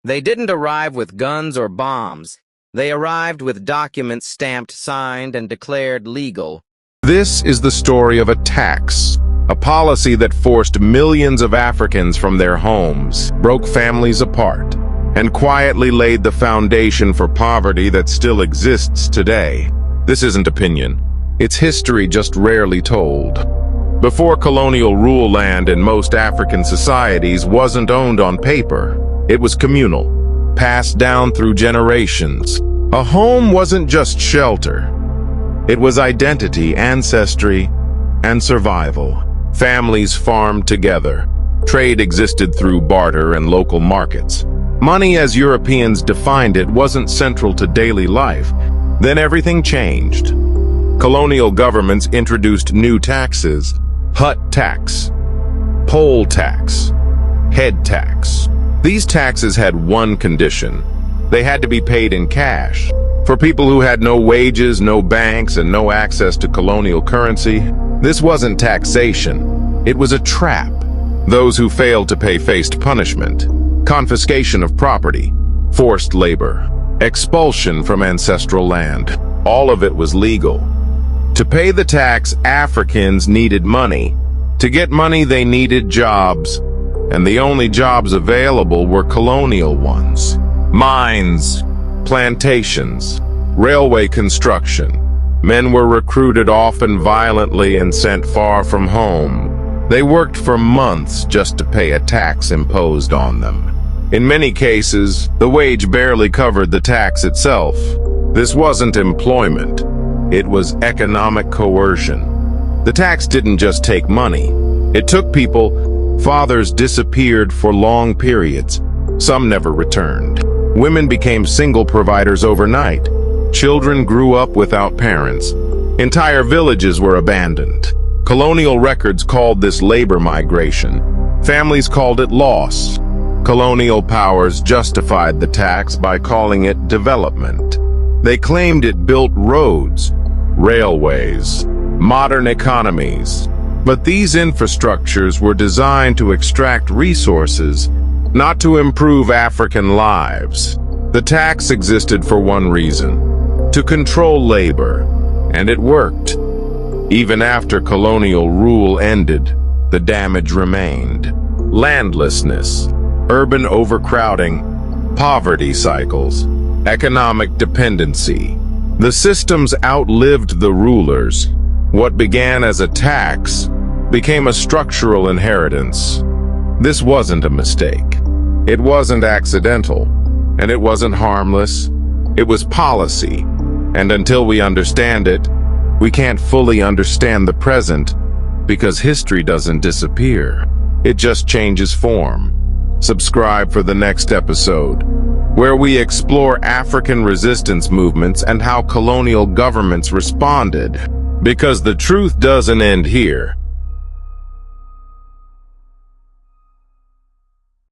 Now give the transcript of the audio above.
They didn't arrive with guns or bombs. They arrived with documents stamped, signed, and declared legal. This is the story of a tax, a policy that forced millions of Africans from their homes, broke families apart, and quietly laid the foundation for poverty that still exists today. This isn't opinion. It's history just rarely told. Before colonial rule, land in most African societies wasn't owned on paper. It was communal, passed down through generations. A home wasn't just shelter. It was identity, ancestry, and survival. Families farmed together. Trade existed through barter and local markets. Money, as Europeans defined it, wasn't central to daily life. Then everything changed. Colonial governments introduced new taxes: hut tax, poll tax, head tax. These taxes had one condition: they had to be paid in cash. For people who had no wages, no banks, and no access to colonial currency, this wasn't taxation. It was a trap. Those who failed to pay faced punishment: confiscation of property, forced labor, expulsion from ancestral land. All of it was legal. To pay the tax, Africans needed money. To get money, they needed jobs, and the only jobs available were colonial ones. Mines, plantations, railway construction. Men were recruited, often violently, and sent far from home. They worked for months just to pay a tax imposed on them. In many cases, the wage barely covered the tax itself. This wasn't employment. It was economic coercion. The tax didn't just take money. It took people. Fathers disappeared for long periods. Some never returned. Women became single providers overnight. Children grew up without parents. Entire villages were abandoned. Colonial records called this labor migration. Families called it loss. Colonial powers justified the tax by calling it development. They claimed it built roads, railways, modern economies. But these infrastructures were designed to extract resources, not to improve African lives. The tax existed for one reason: to control labor, and it worked. Even after colonial rule ended, the damage remained. Landlessness, urban overcrowding, poverty cycles, economic dependency. The systems outlived the rulers. What began as a tax became a structural inheritance. This wasn't a mistake. It wasn't accidental, and it wasn't harmless. It was policy, and until we understand it, we can't fully understand the present, because history doesn't disappear. It just changes form. Subscribe for the next episode, where we explore African resistance movements and how colonial governments responded. Because the truth doesn't end here.